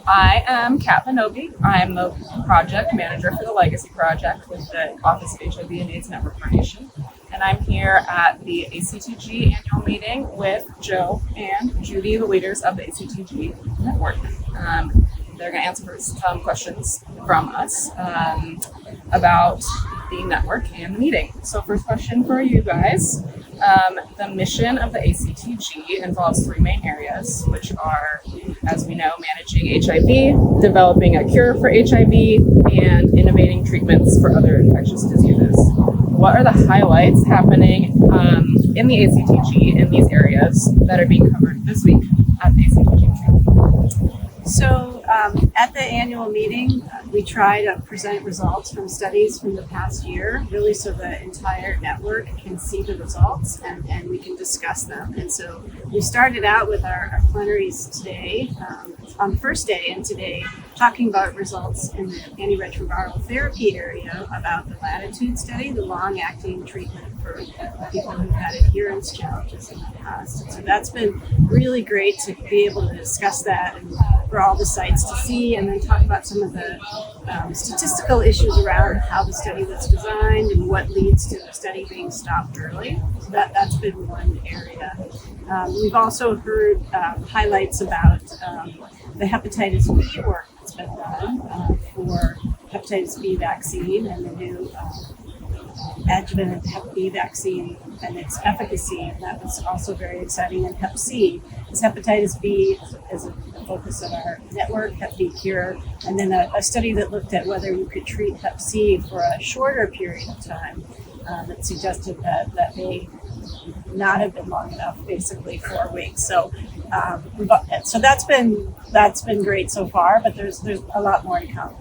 I am Kat Banobi. I'm the project manager for the Legacy Project with the Office of HIV and AIDS Network Coordination. And I'm here at the ACTG Annual Meeting with Joe and Judy, the leaders of the ACTG Network. They're going to answer some questions from us about the network and the meeting. So first question for you guys. The mission of the ACTG involves three main areas, which are, as we know, managing HIV, developing a cure for HIV, and innovating treatments for other infectious diseases. What are the highlights happening in the ACTG in these areas that are being covered this week at the ACTG? So at the annual meeting, we try to present results from studies from the past year, really so the entire network can see the results and we can discuss them. And so we started out with our plenaries today, on the first day and today, talking about results in the antiretroviral therapy area about the Latitude study, the long-acting treatment for people who've had adherence challenges in the past. And so that's been really great to be able to discuss that and for all the sites to see, and then talk about some of the statistical issues around how the study was designed and what leads to the study being stopped early. So that's been one area. We've also heard highlights about the hepatitis B work that's been done for hepatitis B vaccine and the new adjuvant Hep B vaccine and its efficacy, and that was also very exciting. And Hep C is hepatitis B is a focus of our network, Hep B Cure, and then a study that looked at whether you could treat Hep C for a shorter period of time that suggested that may not have been long enough, basically 4 weeks. So so that's been great so far, but there's a lot more to come.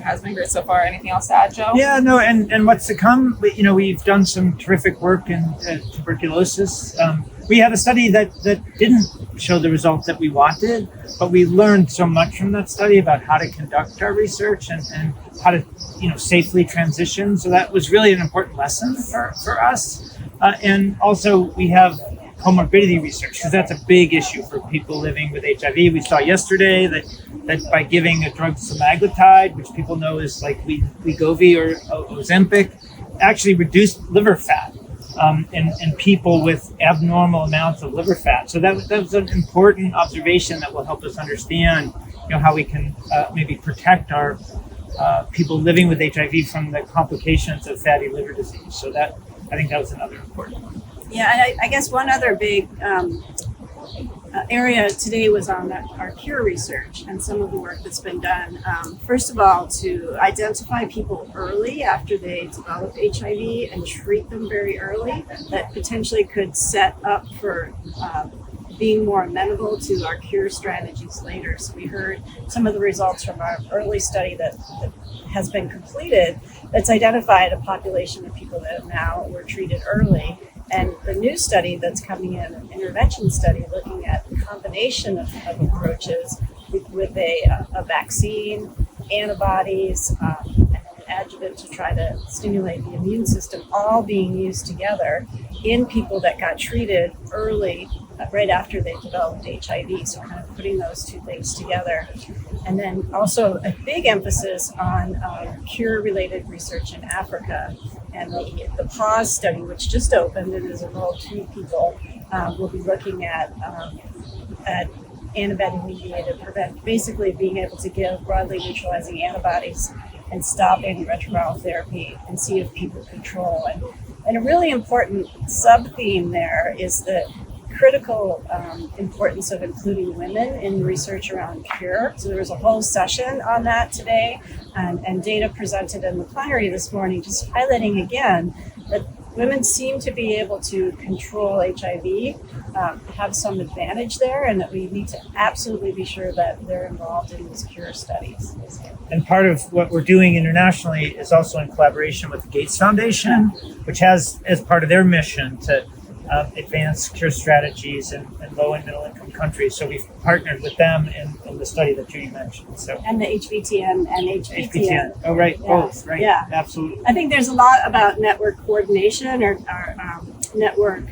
Has been great so far. Anything else to add, Joe? Yeah, no, and what's to come, we've done some terrific work in tuberculosis. We had a study that didn't show the result that we wanted, but we learned so much from that study about how to conduct our research and how to, safely transition. So that was really an important lesson for us. And also we have comorbidity research, because that's a big issue for people living with HIV. We saw yesterday that by giving a drug semaglutide, which people know is like Wegovy or Ozempic, actually reduced liver fat in people with abnormal amounts of liver fat. So that was an important observation that will help us understand, how we can maybe protect our people living with HIV from the complications of fatty liver disease. So I think that was another important one. Yeah, and I guess one other big area today was on our cure research and some of the work that's been done. First of all, to identify people early after they develop HIV and treat them very early, that potentially could set up for being more amenable to our cure strategies later. So we heard some of the results from our early study that has been completed that's identified a population of people that now were treated early. And the new study that's coming in, an intervention study looking at the combination of approaches with a vaccine, antibodies, and an adjuvant to try to stimulate the immune system, all being used together in people that got treated early, right after they developed HIV. So kind of putting those two things together. And then also a big emphasis on cure-related research in Africa. And the PAUSE study, which just opened and has enrolled 2 people, will be looking at antibody-mediated prevention, basically being able to give broadly neutralizing antibodies and stop antiretroviral therapy and see if people control. And a really important sub-theme there is the critical importance of including women in research around cure. So there was a whole session on that today, and data presented in the plenary this morning, just highlighting again that women seem to be able to control HIV, have some advantage there, and that we need to absolutely be sure that they're involved in these cure studies. And part of what we're doing internationally is also in collaboration with the Gates Foundation, which has as part of their mission to advance cure strategies in low and middle income countries. So we've partnered with them in the study that Judy mentioned. So and the HVTN and HVTN. Oh, right. Yeah. Both. Right. Yeah. Absolutely. I think there's a lot about network coordination or network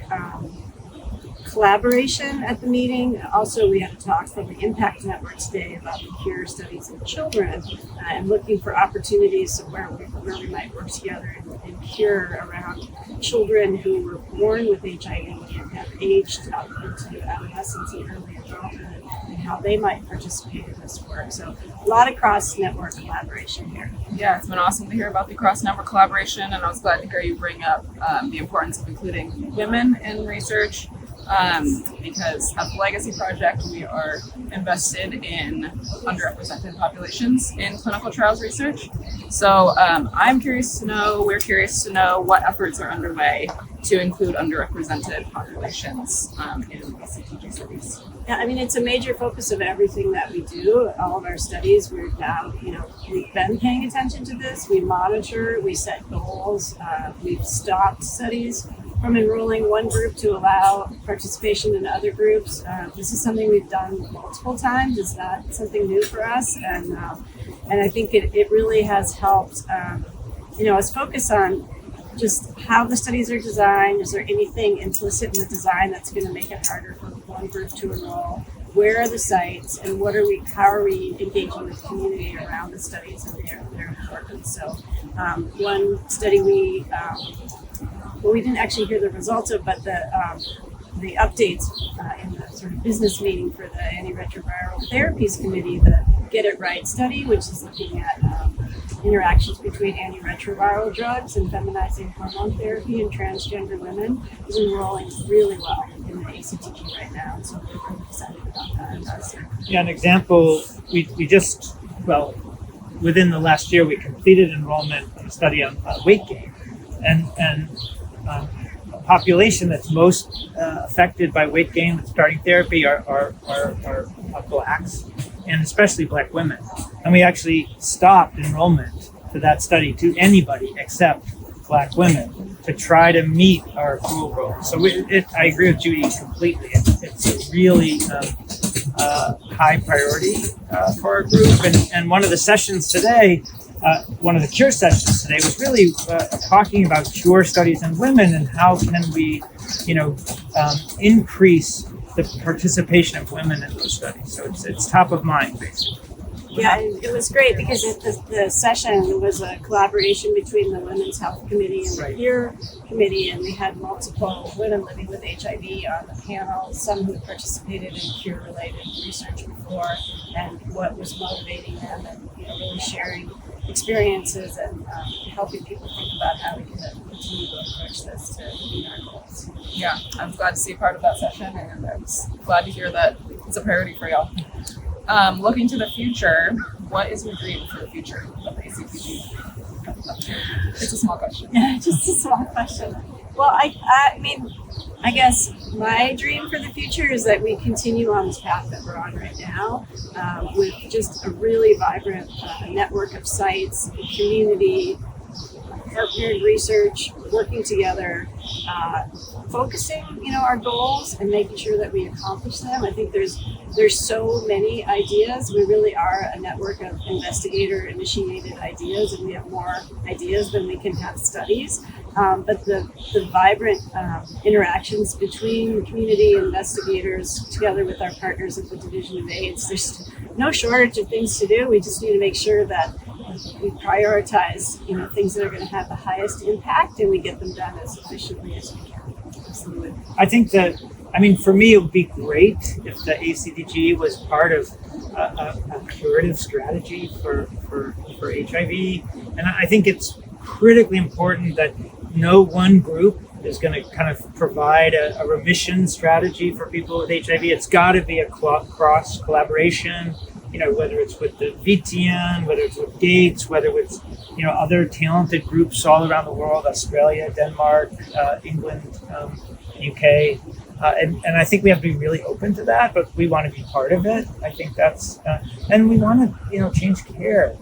collaboration at the meeting. Also, we had a talk from the Impact Network today about the cure studies in children and looking for opportunities where we might work together in cure around children who were born with HIV and have aged up into adolescence and early adulthood, and how they might participate in this work. So a lot of cross-network collaboration here. Yeah, it's been awesome to hear about the cross-network collaboration, and I was glad to hear you bring up the importance of including women in research, because at the Legacy Project, we are invested in underrepresented populations in clinical trials research. So we're curious to know what efforts are underway to include underrepresented populations in ACTG studies. Yeah, I mean, it's a major focus of everything that we do. All of our studies, we've been paying attention to this. We monitor, we set goals. We've stopped studies from enrolling one group to allow participation in other groups. This is something we've done multiple times. It's not something new for us. And I think it really has helped, us focus on just how the studies are designed. Is there anything implicit in the design that's going to make it harder for one group to enroll? Where are the sites, and how are we engaging with the community around the studies and their importance? So one study we didn't actually hear the results of, but the updates in the sort of business meeting for the Antiretroviral Therapies Committee, the Get It Right study, which is looking at interactions between antiretroviral drugs and feminizing hormone therapy in transgender women, is enrolling really well in the ACTG right now. So we're really excited about that. Yeah, an example, we just, within the last year, we completed enrollment in a study on weight gain. And a population that's most affected by weight gain with starting therapy are blacks, and especially black women. And we actually stopped enrollment to that study to anybody except black women to try to meet our accrual goal. So I agree with Judy completely. It's a really high priority for our group. And one of the sessions today, one of the cure sessions today was really talking about cure studies in women and how can we, increase the participation of women in those studies. So it's top of mind, basically. Yeah, and it was great because the session was a collaboration between the Women's Health Committee and the Cure Committee, and we had multiple women living with HIV on the panel, some who participated in cure-related research before, and what was motivating them, and really sharing experiences and helping people think about how we can continue to approach this to meet our goals. Yeah, I'm glad to see part of that session, and I'm glad to hear that it's a priority for y'all. Looking to the future, what is your dream for the future of the ACTG? It's a small question. Yeah, just a small question. Well, I guess my dream for the future is that we continue on this path that we're on right now, with just a really vibrant network of sites, community, partnered research, working together, focusing, our goals and making sure that we accomplish them. I think there's so many ideas. We really are a network of investigator-initiated ideas, and we have more ideas than we can have studies. But the vibrant interactions between the community investigators together with our partners at the Division of AIDS, there's no shortage of things to do. We just need to make sure that we prioritize, things that are going to have the highest impact, and we get them done as efficiently as we can. Absolutely. I think that, for me, it would be great if the ACTG was part of a curative strategy for HIV. And I think it's critically important that no one group is going to kind of provide a remission strategy for people with HIV. It's got to be a cross collaboration, whether it's with the VTN, whether it's with Gates, whether it's, other talented groups all around the world, Australia, Denmark, England, UK. And I think we have to be really open to that, but we want to be part of it. I think that's, and we want to, change care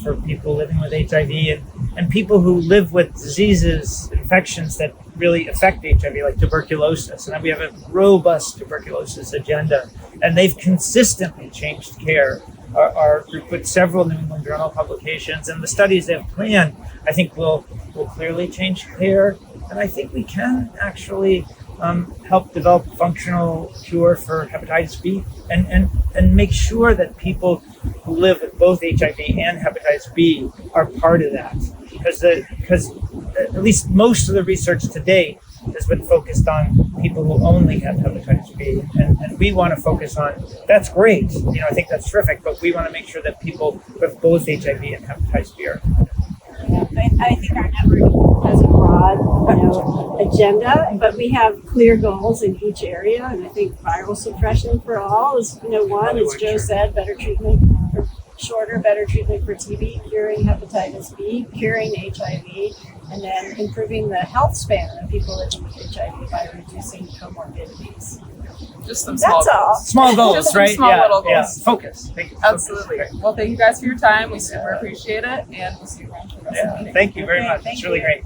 for people living with HIV and people who live with diseases, infections that really affect HIV, like tuberculosis. And we have a robust tuberculosis agenda, and they've consistently changed care. Our group with several New England Journal publications, and the studies they've planned, I think will clearly change care. And I think we can actually help develop a functional cure for hepatitis B, and make sure that people who live with both HIV and hepatitis B are part of that. Because at least most of the research to date has been focused on people who only have hepatitis B, and we want to focus on, that's great, I think that's terrific, but we want to make sure that people who have both HIV and hepatitis B are. I think our network has a broad, agenda, but we have clear goals in each area. And I think viral suppression for all is, one, as Joe said, better treatment, or shorter, better treatment for TB, curing hepatitis B, curing HIV, and then improving the health span of people living with HIV by reducing comorbidities. Just some small That's all. goals. Small goals, Just some right? small little Yeah. goals. Focus. Absolutely. Focus. Well, thank you guys for your time. We super appreciate it, and we'll see you around for the rest of the Yeah. meeting. Thank you very Okay, much. thank It's really you. great.